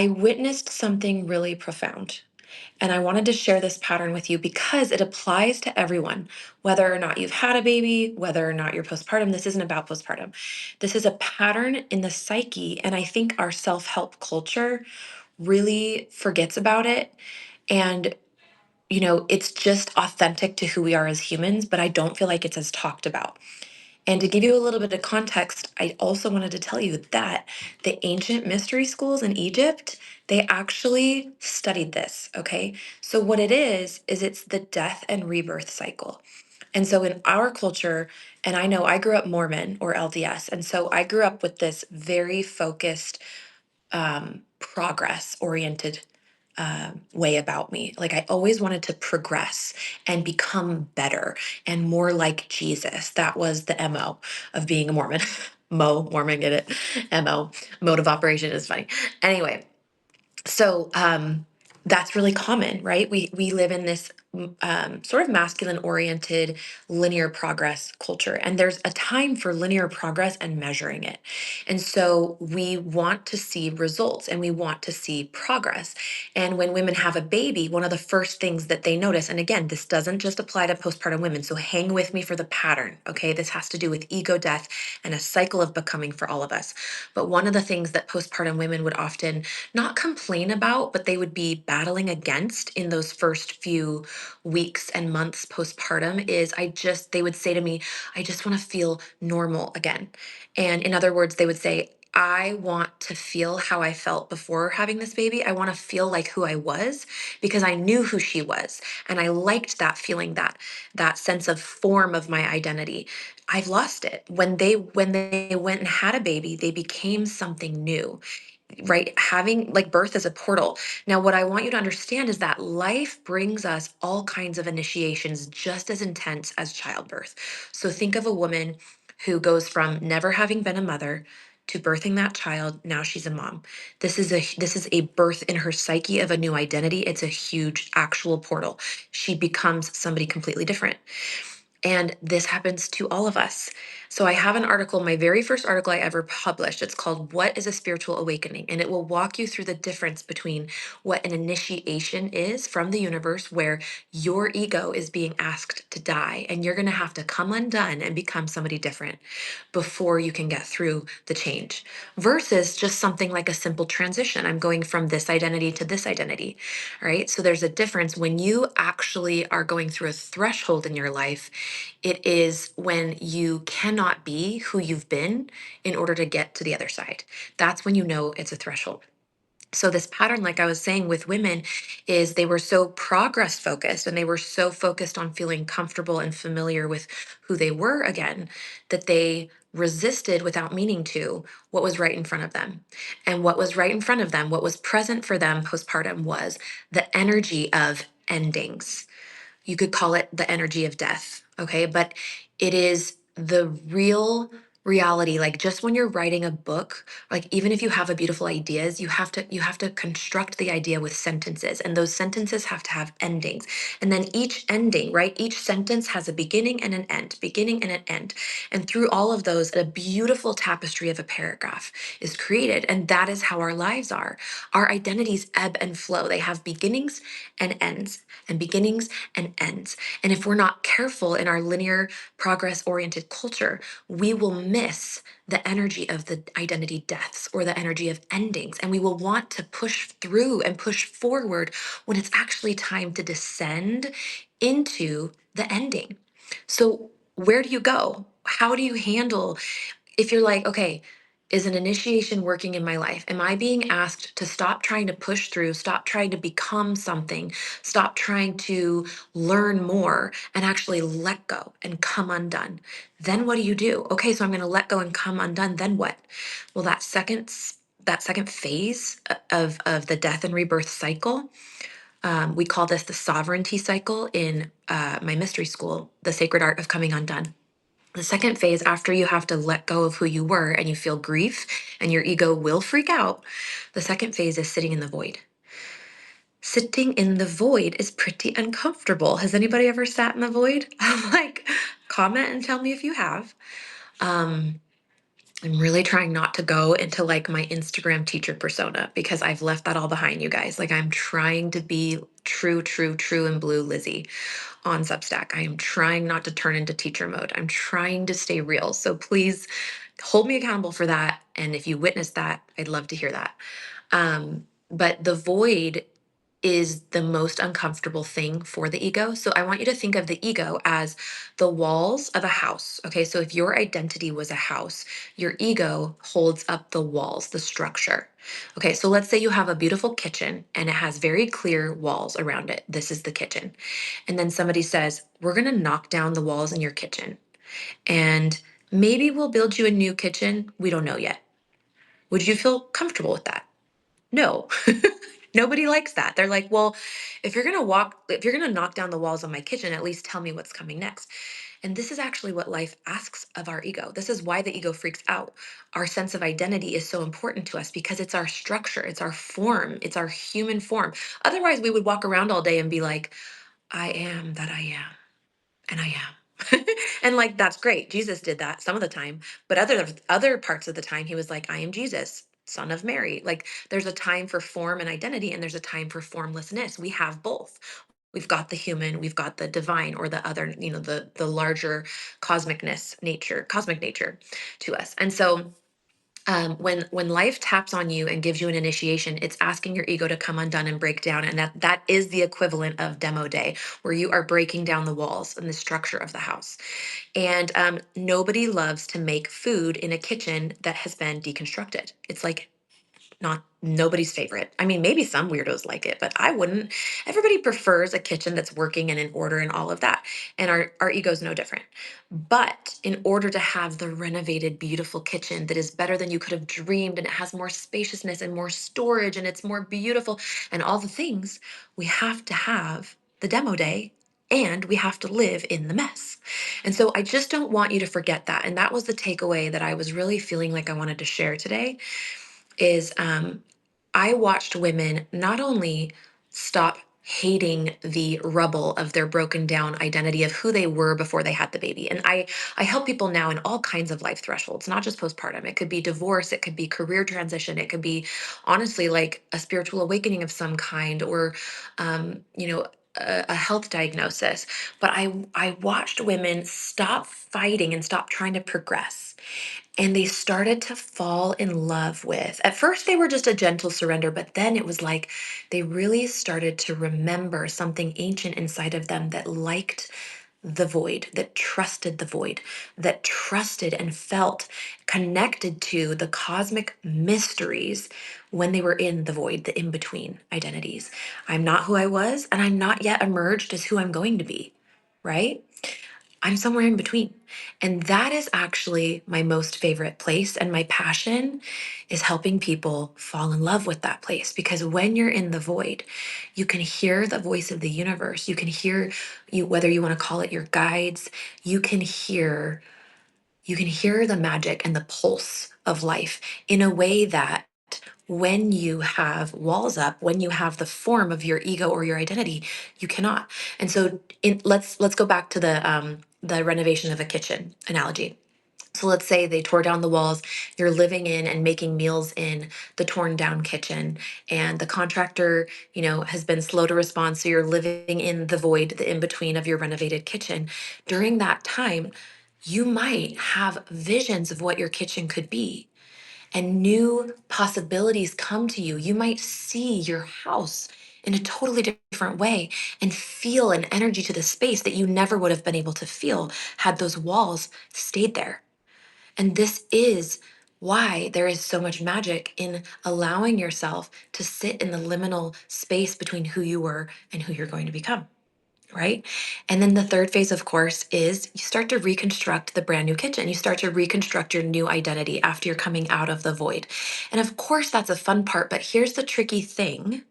I witnessed something really profound. And I wanted to share this pattern with you because it applies to everyone, whether or not you've had a baby, whether or not you're postpartum. This isn't about postpartum. This is a pattern in the psyche. And I think our self help culture really forgets about it. And, it's just authentic to who we are as humans, but I don't feel like it's as talked about. And to give you a little bit of context, I also wanted to tell you that the ancient mystery schools in Egypt, they actually studied this, okay? So what it is it's the death and rebirth cycle. And so in our culture, and I know I grew up Mormon or LDS, and so I grew up with this very focused, progress oriented way about me. Like I always wanted to progress and become better and more like Jesus. That was the MO of being a Mormon. Mormon, get it? MO, mode of operation is funny. Anyway, so that's really common, right? We live in this sort of masculine oriented linear progress culture, and there's a time for linear progress and measuring it. And so we want to see results and we want to see progress. And when women have a baby, one of the first things that they notice, and again, this doesn't just apply to postpartum women, so hang with me for the pattern, okay? This has to do with ego death and a cycle of becoming for all of us. But one of the things that postpartum women would often not complain about, but they would be battling against in those first few weeks and months postpartum is they would say to me, I just want to feel normal again. And in other words, they would say, I want to feel how I felt before having this baby. I want to feel like who I was because I knew who she was. And I liked that feeling, that sense of form of my identity. I've lost it. When they went and had a baby, they became something new, right? Having like birth is a portal. Now, what I want you to understand is that life brings us all kinds of initiations just as intense as childbirth. So think of a woman who goes from never having been a mother to birthing that child. Now she's a mom. This is a birth in her psyche of a new identity. It's a huge actual portal. She becomes somebody completely different. And this happens to all of us. So I have an article, my very first article I ever published. It's called What is a Spiritual Awakening? And it will walk you through the difference between what an initiation is from the universe, where your ego is being asked to die, and you're going to have to come undone and become somebody different before you can get through the change, versus just something like a simple transition. I'm going from this identity to this identity, right? So there's a difference when you actually are going through a threshold in your life. It is when you cannot be who you've been in order to get to the other side. That's when you know it's a threshold. So, this pattern, like I was saying with women, is they were so progress focused and they were so focused on feeling comfortable and familiar with who they were again, that they resisted without meaning to what was right in front of them. And what was right in front of them, what was present for them postpartum, was the energy of endings. You could call it the energy of death, okay? But it is the real reality. Like just when you're writing a book, like even if you have a beautiful ideas, you have to construct the idea with sentences, and those sentences have to have endings. And then each ending, right? Each sentence has a beginning and an end, beginning and an end. And through all of those, a beautiful tapestry of a paragraph is created. And that is how our lives are. Our identities ebb and flow. They have beginnings and ends, and beginnings and ends. And if we're not careful in our linear progress oriented culture, we will miss the energy of the identity deaths or the energy of endings. And we will want to push through and push forward when it's actually time to descend into the ending. So, where do you go? How do you handle if you're like, okay, is an initiation working in my life? Am I being asked to stop trying to push through, stop trying to become something, stop trying to learn more, and actually let go and come undone? Then what do you do? Okay, so I'm going to let go and come undone. Then what? Well, that second phase of the death and rebirth cycle, we call this the sovereignty cycle in my mystery school, the sacred art of coming undone. The second phase, after you have to let go of who you were and you feel grief and your ego will freak out, the second phase is sitting in the void. Sitting in the void is pretty uncomfortable. Has anybody ever sat in the void? I'm like, comment and tell me if you have. Um, I'm really trying not to go into like my Instagram teacher persona because I've left that all behind, you guys. Like, I'm trying to be true, true, true and blue Lizzie on Substack. I am trying not to turn into teacher mode. I'm trying to stay real. So please hold me accountable for that. And if you witness that, I'd love to hear that. But the void is the most uncomfortable thing for the ego. So I want you to think of the ego as the walls of a house. Okay, so if your identity was a house, your ego holds up the walls, the structure. Okay, so let's say you have a beautiful kitchen and it has very clear walls around it. This is the kitchen. And then somebody says, we're gonna knock down the walls in your kitchen and maybe we'll build you a new kitchen. We don't know yet. Would you feel comfortable with that? No. Nobody likes that. They're like, well, if you're going to knock down the walls of my kitchen, at least tell me what's coming next. And this is actually what life asks of our ego. This is why the ego freaks out. Our sense of identity is so important to us because it's our structure, it's our form, it's our human form. Otherwise, we would walk around all day and be like, I am that I am and I am. And like that's great. Jesus did that some of the time, but other parts of the time he was like, I am Jesus, son of Mary. Like there's a time for form and identity and there's a time for formlessness. We have both. We've got the human, we've got the divine or the other, the larger cosmic nature to us. And so when life taps on you and gives you an initiation, it's asking your ego to come undone and break down, and that is the equivalent of demo day, where you are breaking down the walls and the structure of the house. And nobody loves to make food in a kitchen that has been deconstructed. It's like not nobody's favorite. I mean, maybe some weirdos like it, but I wouldn't. Everybody prefers a kitchen that's working and in order and all of that. And our ego's no different. But in order to have the renovated, beautiful kitchen that is better than you could have dreamed, and it has more spaciousness and more storage, and it's more beautiful, and all the things, we have to have the demo day and we have to live in the mess. And so I just don't want you to forget that. And that was the takeaway that I was really feeling like I wanted to share today is I watched women not only stop hating the rubble of their broken down identity of who they were before they had the baby. And I help people now in all kinds of life thresholds, not just postpartum. It could be divorce, it could be career transition, it could be honestly like a spiritual awakening of some kind or a health diagnosis. But I watched women stop fighting and stop trying to progress, and they started to fall in love with. At first, they were just a gentle surrender, but then it was like they really started to remember something ancient inside of them that liked the void, that trusted the void, that trusted and felt connected to the cosmic mysteries when they were in the void, the in between identities. I'm not who I was, and I'm not yet emerged as who I'm going to be, right? I'm somewhere in between. And that is actually my most favorite place. And my passion is helping people fall in love with that place. Because when you're in the void, you can hear the voice of the universe. You can hear whether you want to call it your guides, you can hear, you can hear the magic and the pulse of life in a way that when you have walls up, when you have the form of your ego or your identity, you cannot. And so let's go back to the renovation of a kitchen analogy. So let's say they tore down the walls, you're living in and making meals in the torn down kitchen, and the contractor, has been slow to respond. So you're living in the void, the in between of your renovated kitchen. During that time, you might have visions of what your kitchen could be and new possibilities come to you. You might see your house in a totally different way and feel an energy to the space that you never would have been able to feel had those walls stayed there. And this is why there is so much magic in allowing yourself to sit in the liminal space between who you were and who you're going to become. Right. And then the third phase, of course, is you start to reconstruct the brand new kitchen. You start to reconstruct your new identity after you're coming out of the void. And of course, that's a fun part. But here's the tricky thing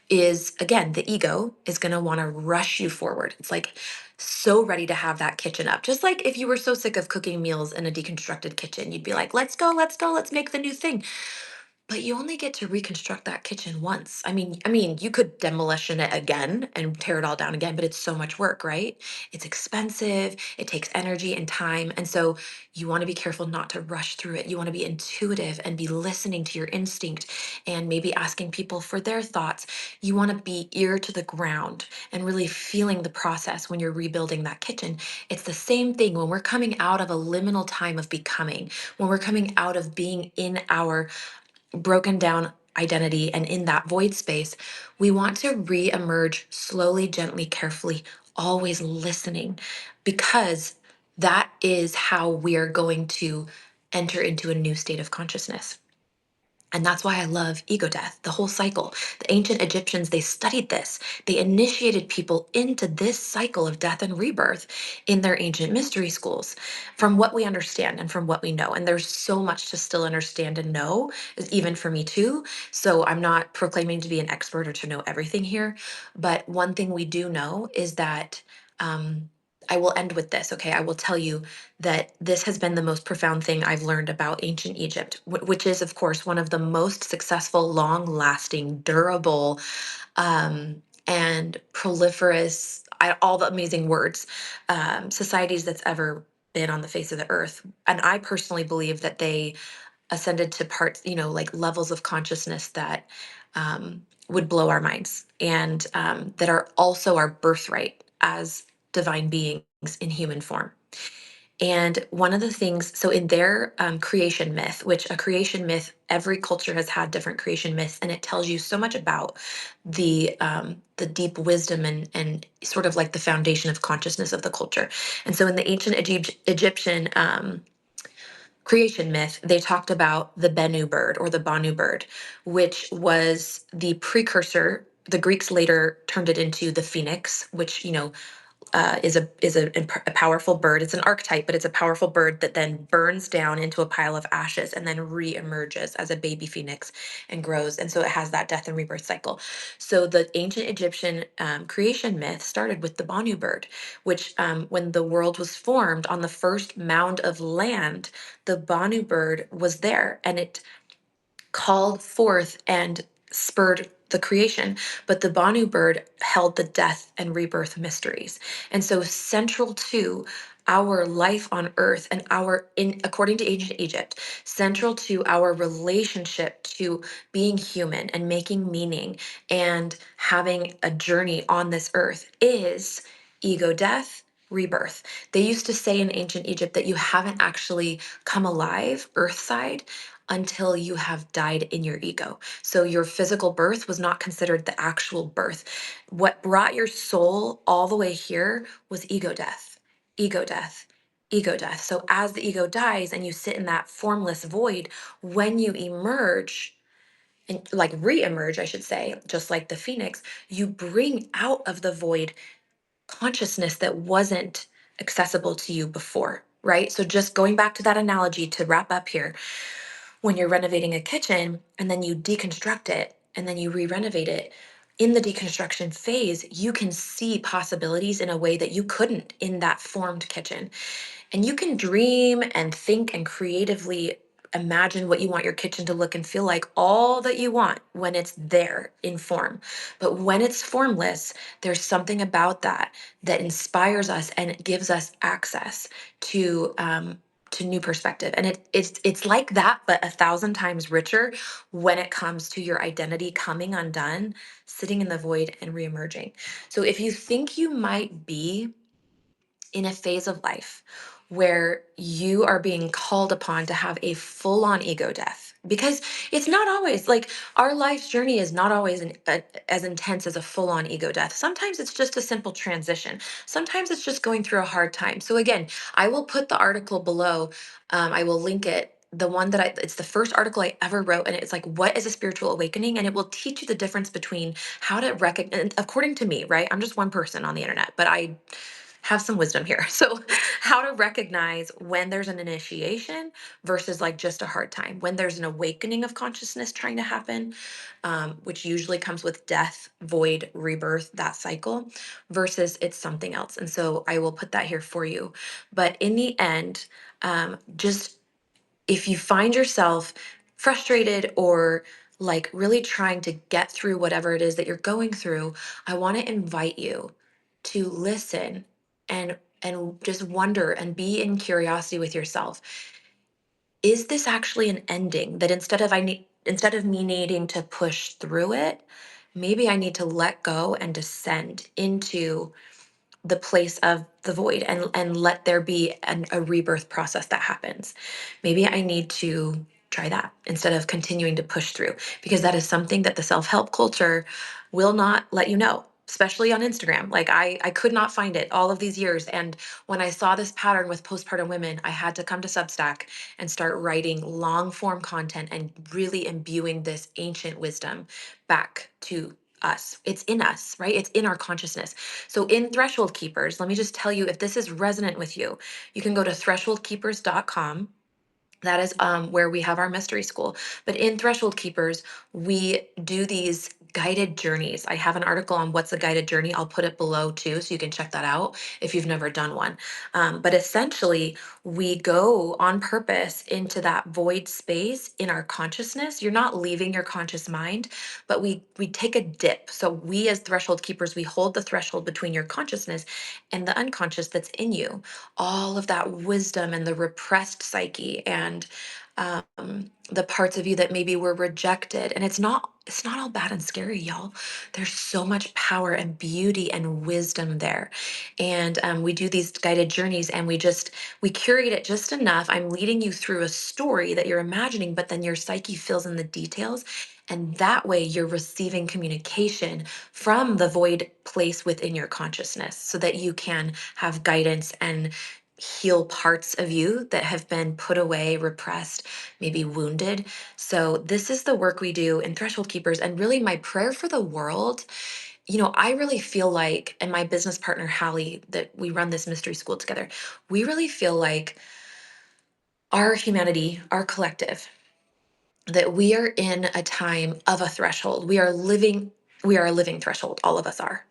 is, again, the ego is going to want to rush you forward. It's like so ready to have that kitchen up. Just like if you were so sick of cooking meals in a deconstructed kitchen, you'd be like, let's go, let's go, let's make the new thing. But you only get to reconstruct that kitchen once. I mean, you could demolition it again and tear it all down again, but it's so much work, right? It's expensive, it takes energy and time. And so you want to be careful not to rush through it. You want to be intuitive and be listening to your instinct and maybe asking people for their thoughts. You want to be ear to the ground and really feeling the process when you're rebuilding that kitchen. It's the same thing when we're coming out of a liminal time of becoming, when we're coming out of being in our broken down identity and in that void space, we want to re-emerge slowly, gently, carefully, always listening, because that is how we are going to enter into a new state of consciousness. And that's why I love ego death, the whole cycle. The ancient Egyptians, they studied this. They initiated people into this cycle of death and rebirth in their ancient mystery schools, from what we understand and from what we know. And there's so much to still understand and know, even for me too. So I'm not proclaiming to be an expert or to know everything here. But one thing we do know is that I will end with this, okay? I will tell you that this has been the most profound thing I've learned about ancient Egypt, which is, of course, one of the most successful, long lasting, durable, and proliferous, all the amazing words, societies that's ever been on the face of the earth. And I personally believe that they ascended to parts, like levels of consciousness that would blow our minds and that are also our birthright as divine beings in human form. And one of the things, so in their creation myth, which a creation myth, every culture has had different creation myths, and it tells you so much about the deep wisdom and sort of like the foundation of consciousness of the culture. And so in the ancient Egyptian creation myth, they talked about the Bennu bird or the Banu bird, which was the precursor. The Greeks later turned it into the phoenix, which is a powerful bird. It's an archetype, but it's a powerful bird that then burns down into a pile of ashes and then re-emerges as a baby phoenix and grows. And so it has that death and rebirth cycle. So the ancient Egyptian creation myth started with the Banu bird, which when the world was formed on the first mound of land, the Banu bird was there and it called forth and spurred the creation, but the Banu bird held the death and rebirth mysteries. And so central to our life on earth and according to ancient Egypt, central to our relationship to being human and making meaning and having a journey on this earth is ego death, rebirth. They used to say in ancient Egypt that you haven't actually come alive earthside until you have died in your ego. So your physical birth was not considered the actual birth. What brought your soul all the way here was ego death, ego death, ego death. So as the ego dies and you sit in that formless void, when you emerge, and like re-emerge, I should say, just like the phoenix, you bring out of the void consciousness that wasn't accessible to you before, right? So just going back to that analogy to wrap up here, when you're renovating a kitchen and then you deconstruct it and then you re-renovate it, in the deconstruction phase you can see possibilities in a way that you couldn't in that formed kitchen. And you can dream and think and creatively imagine what you want your kitchen to look and feel like all that you want when it's there in form. But when it's formless, there's something about that that inspires us and it gives us access to new perspective. And it's like that, but 1,000 times richer when it comes to your identity coming undone, sitting in the void and reemerging. So if you think you might be in a phase of life where you are being called upon to have a full on ego death, because it's not always like our life's journey is not always as intense as a full on ego death. Sometimes it's just a simple transition. Sometimes it's just going through a hard time. So, again, I will put the article below. I will link it. The one it's the first article I ever wrote, and it's like, what is a spiritual awakening? And it will teach you the difference between how to recognize, according to me, right? I'm just one person on the internet, but I have some wisdom here. So, how to recognize when there's an initiation versus like just a hard time, when there's an awakening of consciousness trying to happen, which usually comes with death, void, rebirth, that cycle, versus it's something else. And so, I will put that here for you. But in the end, just if you find yourself frustrated or like really trying to get through whatever it is that you're going through, I want to invite you to listen and just wonder and be in curiosity with yourself. Is this actually an ending that instead of me needing to push through it, maybe I need to let go and descend into the place of the void and let there be a rebirth process that happens. Maybe I need to try that instead of continuing to push through, because that is something that the self-help culture will not let you know, especially on Instagram. Like I could not find it all of these years, and when I saw this pattern with postpartum women, I had to come to Substack and start writing long form content and really imbuing this ancient wisdom back to us. It's in us, right? It's in our consciousness. So in Threshold Keepers, let me just tell you, if this is resonant with you, you can go to thresholdkeepers.com. That is where we have our mystery school. But in Threshold Keepers, we do these guided journeys. I have an article on what's a guided journey. I'll put it below too, so you can check that out if you've never done one. But essentially, we go on purpose into that void space in our consciousness. You're not leaving your conscious mind, but we take a dip. So we as Threshold Keepers, we hold the threshold between your consciousness and the unconscious that's in you, all of that wisdom and the repressed psyche and the parts of you that maybe were rejected. And it's not all bad and scary, y'all. There's so much power and beauty and wisdom there. And we do these guided journeys, and we curate it just enough. I'm leading you through a story that you're imagining, but then your psyche fills in the details. And that way you're receiving communication from the void place within your consciousness so that you can have guidance and heal parts of you that have been put away, repressed, maybe wounded. So, this is the work we do in Threshold Keepers. And really, my prayer for the world, I really feel like, and my business partner, Hallie, that we run this mystery school together, we really feel like our humanity, our collective, that we are in a time of a threshold. We are a living threshold, all of us are.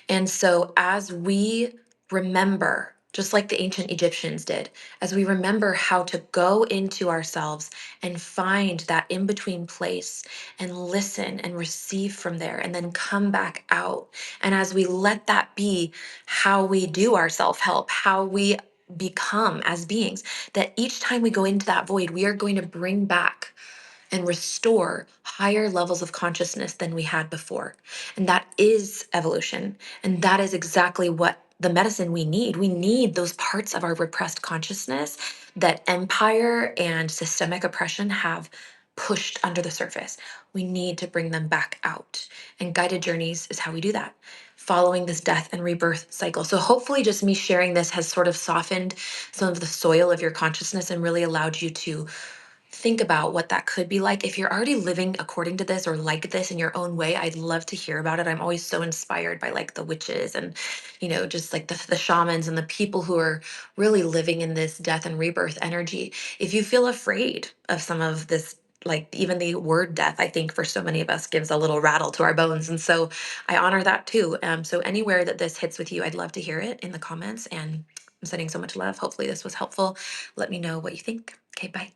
And so, as we remember, just like the ancient Egyptians did, as we remember how to go into ourselves and find that in between place and listen and receive from there and then come back out. And as we let that be how we do our self help, how we become as beings, that each time we go into that void, we are going to bring back and restore higher levels of consciousness than we had before. And that is evolution. And that is exactly what the medicine we need. We need those parts of our repressed consciousness that empire and systemic oppression have pushed under the surface. We need to bring them back out. And guided journeys is how we do that, following this death and rebirth cycle. So hopefully just me sharing this has sort of softened some of the soil of your consciousness and really allowed you to think about what that could be like. If you're already living according to this or like this in your own way, I'd love to hear about it. I'm always so inspired by like the witches and, just like the shamans and the people who are really living in this death and rebirth energy. If you feel afraid of some of this, like even the word death, I think for so many of us gives a little rattle to our bones. And so I honor that too. So anywhere that this hits with you, I'd love to hear it in the comments. And I'm sending so much love. Hopefully this was helpful. Let me know what you think. Okay, bye.